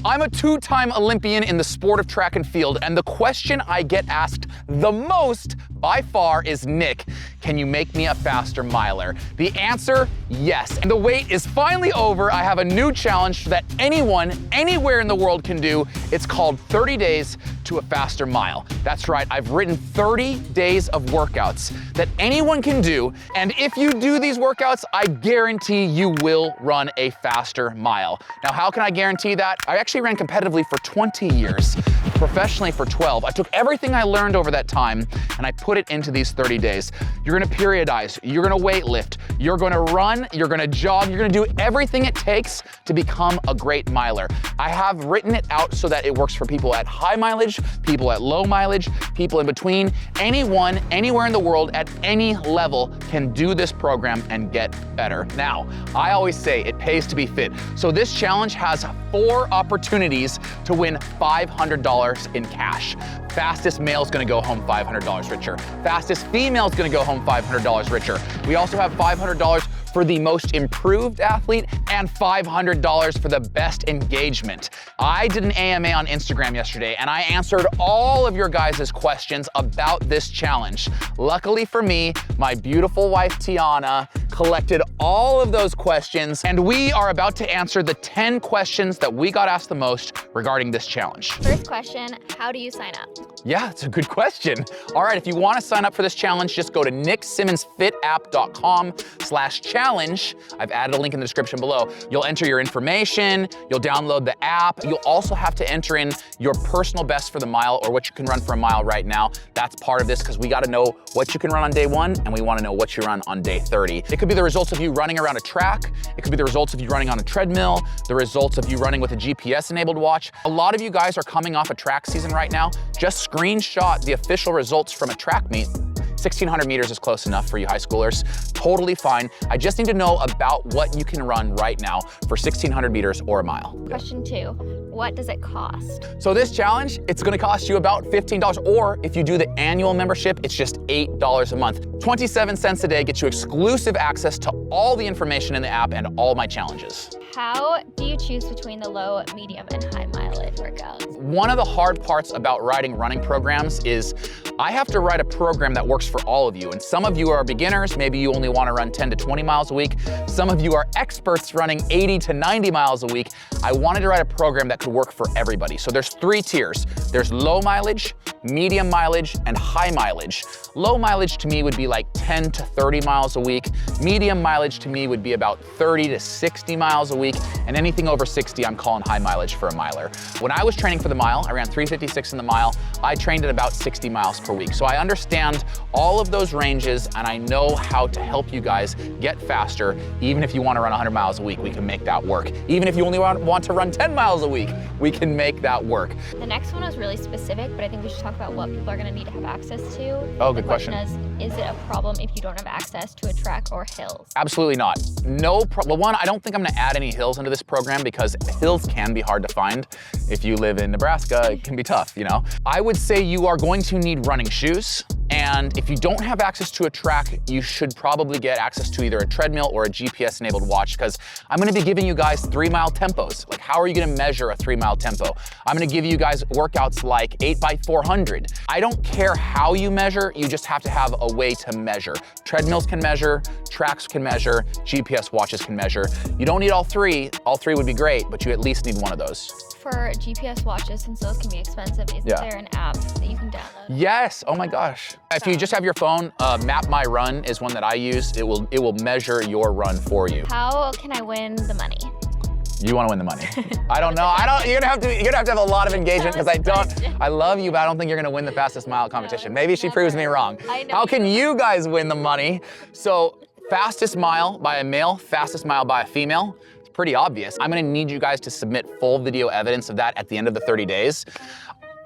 I'm a two-time Olympian in the sport of track and field, and the question I get asked the most by far is, Nick, can you make me a faster miler? The answer, yes. And the wait is finally over. I have a new challenge that anyone, anywhere in the world can do. It's called 30 days to a faster mile. That's right, I've written 30 days of workouts that anyone can do, and if you do these workouts, I guarantee you will run a faster mile. Now, how can I guarantee that? I actually ran competitively for 20 years, professionally for 12. I took everything I learned over that time and I put it into these 30 days. You're gonna periodize, you're gonna weight lift, you're gonna run, you're gonna jog, you're gonna do everything it takes to become a great miler. I have written it out so that it works for people at high mileage, people at low mileage, people in between. Anyone, anywhere in the world, at any level can do this program and get better. Now, I always say it pays to be fit. So this challenge has 4 opportunities to win $500 in cash. Fastest male is gonna go home $500 richer. Fastest female is gonna go home $500 richer. We also have $500 for the most improved athlete and $500 for the best engagement. I did an AMA on Instagram yesterday and I answered all of your guys' questions about this challenge. Luckily for me, my beautiful wife Tiana collected all of those questions, and we are about to answer the 10 questions that we got asked the most regarding this challenge. First question, how do you sign up? Yeah, it's a good question. All right, if you want to sign up for this challenge, just go to nicksymmondsfitapp.com/challenge. I've added a link in the description below. You'll enter your information, you'll download the app. You'll also have to enter in your personal best for the mile, or what you can run for a mile right now. That's part of this because we got to know what you can run on day 1 and we want to know what you run on day 30. It could be the results of you running around a track. It could be the results of you running on a treadmill, the results of you running with a GPS-enabled watch. A lot of you guys are coming off a track season right now. Just screenshot the official results from a track meet. 1,600 meters is close enough for you high schoolers. Totally fine. I just need to know about what you can run right now for 1,600 meters or a mile. Question 2, what does it cost? So this challenge, it's gonna cost you about $15, or if you do the annual membership, it's just $8 a month. 27 cents a day gets you exclusive access to all the information in the app and all my challenges. How do you choose between the low, medium, and high mileage workouts? One of the hard parts about writing running programs is I have to write a program that works for all of you. And some of you are beginners, maybe you only want to run 10 to 20 miles a week. Some of you are experts running 80 to 90 miles a week. I wanted to write a program that could work for everybody. So there's 3 tiers. There's low mileage, medium mileage, and high mileage. Low mileage to me would be like 10 to 30 miles a week. Medium mileage to me would be about 30 to 60 miles a week. And anything over 60, I'm calling high mileage for a miler. When I was training for the mile, I ran 3:56 in the mile. I trained at about 60 miles per week. So I understand all of those ranges and I know how to help you guys get faster. Even if you want to run 100 miles a week, we can make that work. Even if you only want to run 10 miles a week, we can make that work. The next one was really specific, but I think we should talk about what people are going to need to have access to. Oh, good question. Is it a problem if you don't have access to a track or hills? Absolutely not. No problem. Well, one, I don't think I'm going to add any hills into this program because hills can be hard to find. If you live in Nebraska, it can be tough, you know. I would say you are going to need running shoes. And if you don't have access to a track, you should probably get access to either a treadmill or a GPS-enabled watch, because I'm gonna be giving you guys 3-mile tempos. Like, how are you gonna measure a 3-mile tempo? I'm gonna give you guys workouts like 8x400. I don't care how you measure, you just have to have a way to measure. Treadmills can measure, tracks can measure, GPS watches can measure. You don't need all 3. All 3 would be great, but you at least need one of those. For GPS watches, since those can be expensive, is there an app that you can download? Yes, oh my gosh. If you just have your phone, Map My Run is one that I use. It will measure your run for you. How can I win the money? You want to win the money. I don't know. You're gonna have to have a lot of engagement, because I love you, but I don't think you're gonna win the fastest mile competition. Maybe she proves me wrong. How can you guys win the money? So, fastest mile by a male, fastest mile by a female. Pretty obvious. I'm gonna need you guys to submit full video evidence of that at the end of the 30 days.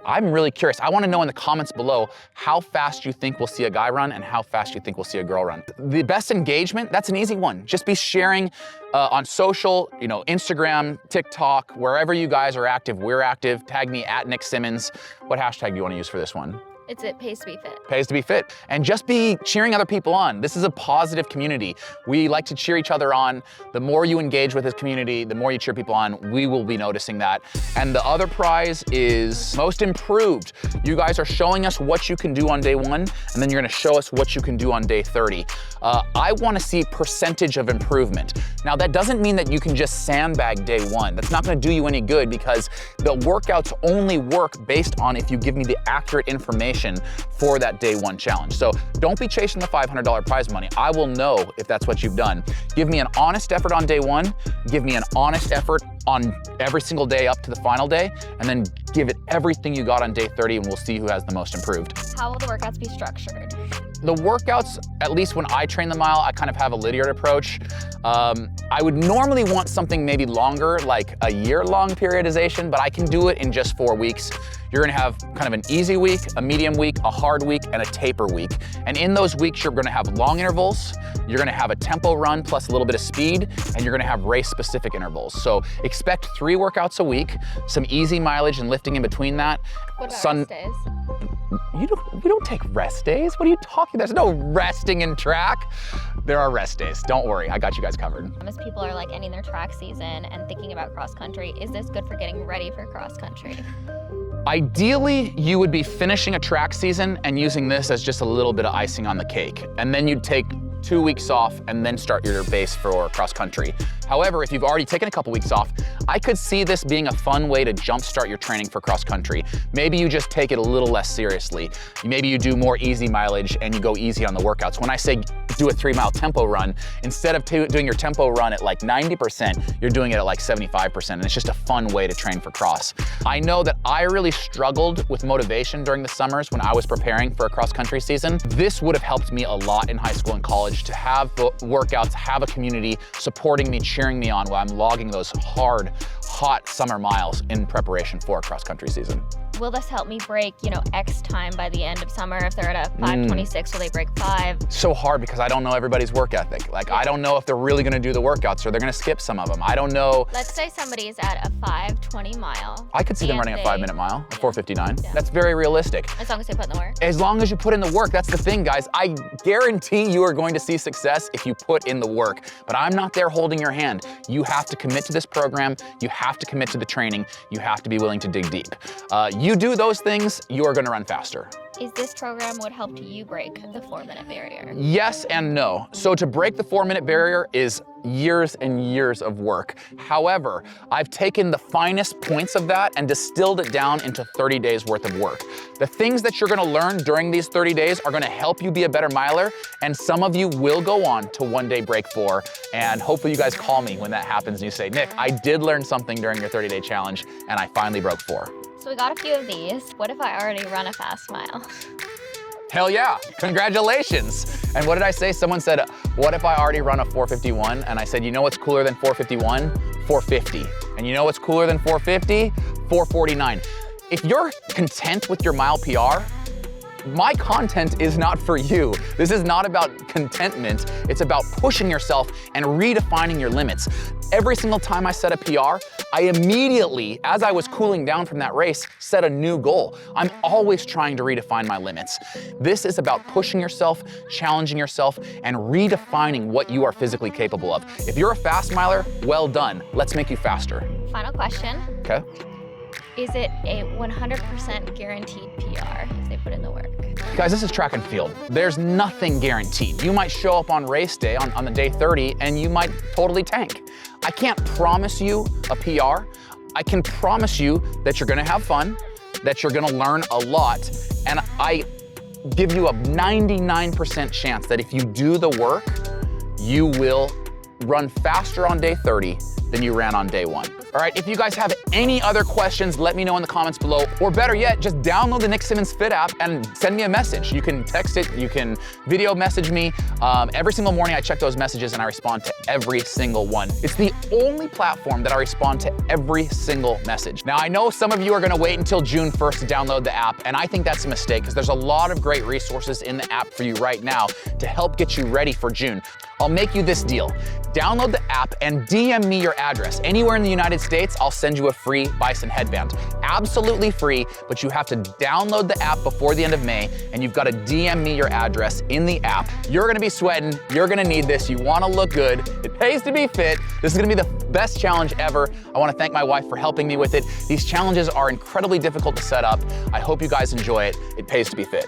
I'm really curious. I wanna know in the comments below how fast you think we'll see a guy run and how fast you think we'll see a girl run. The best engagement, that's an easy one. Just be sharing on social, you know, Instagram, TikTok, wherever you guys are active, we're active. Tag me at Nick Symmonds. What hashtag do you wanna use for this one? It pays to be fit. Pays to be fit. And just be cheering other people on. This is a positive community. We like to cheer each other on. The more you engage with this community, the more you cheer people on, we will be noticing that. And the other prize is most improved. You guys are showing us what you can do on day 1, and then you're gonna show us what you can do on day 30. I wanna see percentage of improvement. Now that doesn't mean that you can just sandbag day 1. That's not gonna do you any good because the workouts only work based on if you give me the accurate information for that day 1 challenge. So don't be chasing the $500 prize money. I will know if that's what you've done. Give me an honest effort on day 1, give me an honest effort on every single day up to the final day, and then give it everything you got on day 30 and we'll see who has the most improved. How will the workouts be structured? The workouts, at least when I train the mile, I kind of have a linear approach. I would normally want something maybe longer, like a year-long periodization, but I can do it in just 4 weeks. You're gonna have kind of an easy week, a medium week, a hard week, and a taper week. And in those weeks, you're gonna have long intervals, you're gonna have a tempo run plus a little bit of speed, and you're gonna have race-specific intervals. So expect 3 workouts a week, some easy mileage and lifting in between that. What about rest days? We don't take rest days. What are you talking? There's no resting in track. There are rest days. Don't worry, I got you guys covered. As people are like ending their track season and thinking about cross country, is this good for getting ready for cross country? Ideally, you would be finishing a track season and using this as just a little bit of icing on the cake. And then you'd take 2 weeks off and then start your base for cross country. However, if you've already taken a couple weeks off, I could see this being a fun way to jumpstart your training for cross country. Maybe you just take it a little less seriously. Maybe you do more easy mileage and you go easy on the workouts. When I say do a 3-mile tempo run, instead of doing your tempo run at like 90%, you're doing it at like 75%, and it's just a fun way to train for cross. I know that I really struggled with motivation during the summers when I was preparing for a cross country season. This would have helped me a lot in high school and college to have the workouts, have a community supporting me, cheering me on while I'm logging those hard, hot summer miles in preparation for a cross country season. Will this help me break, X time by the end of summer? If they're at a 5:26, will they break 5? So hard because I don't know everybody's work ethic. Like, I don't know if they're really gonna do the workouts or they're gonna skip some of them. I don't know. Let's say somebody's at a 5:20 mile. I could see them running a 5-minute mile, a 4:59. Yeah. That's very realistic. As long as they put in the work. As long as you put in the work, that's the thing, guys. I guarantee you are going to see success if you put in the work, but I'm not there holding your hand. You have to commit to this program. You have to commit to the training. You have to be willing to dig deep. You do those things, you are gonna run faster. Is this program would help you break the 4-minute barrier? Yes and no. So to break the 4-minute barrier is years and years of work. However, I've taken the finest points of that and distilled it down into 30 days worth of work. The things that you're gonna learn during these 30 days are gonna help you be a better miler, and some of you will go on to one day break 4, and hopefully you guys call me when that happens and you say, Nick, I did learn something during your 30-day challenge and I finally broke 4. So we got a few of these. What if I already run a fast mile? Hell yeah, congratulations. And what did I say? Someone said, what if I already run a 4:51? And I said, you know what's cooler than 4:51? 4:50. And you know what's cooler than 4:50? 4:49. If you're content with your mile PR, my content is not for you. This is not about contentment. It's about pushing yourself and redefining your limits. Every single time I set a PR, I immediately, as I was cooling down from that race, set a new goal. I'm always trying to redefine my limits. This is about pushing yourself, challenging yourself, and redefining what you are physically capable of. If you're a fast miler, well done. Let's make you faster. Final question. Okay. Is it a 100% guaranteed PR if they put in the work? Guys, this is track and field. There's nothing guaranteed. You might show up on race day, on the day 30, and you might totally tank. I can't promise you a PR. I can promise you that you're gonna have fun, that you're gonna learn a lot, and I give you a 99% chance that if you do the work, you will run faster on day 30 than you ran on day 1. All right, if you guys have any other questions, let me know in the comments below. Or better yet, just download the Nick Symmonds Fit app and send me a message. You can text it, you can video message me. Every single morning I check those messages and I respond to every single one. It's the only platform that I respond to every single message. Now, I know some of you are gonna wait until June 1st to download the app, and I think that's a mistake because there's a lot of great resources in the app for you right now to help get you ready for June. I'll make you this deal. Download the app and DM me your address anywhere in the United States, I'll send you a free Bison headband. Absolutely free, but you have to download the app before the end of May, and you've got to DM me your address in the app. You're gonna be sweating, you're gonna need this, you wanna look good, it pays to be fit. This is gonna be the best challenge ever. I wanna thank my wife for helping me with it. These challenges are incredibly difficult to set up. I hope you guys enjoy it. It pays to be fit.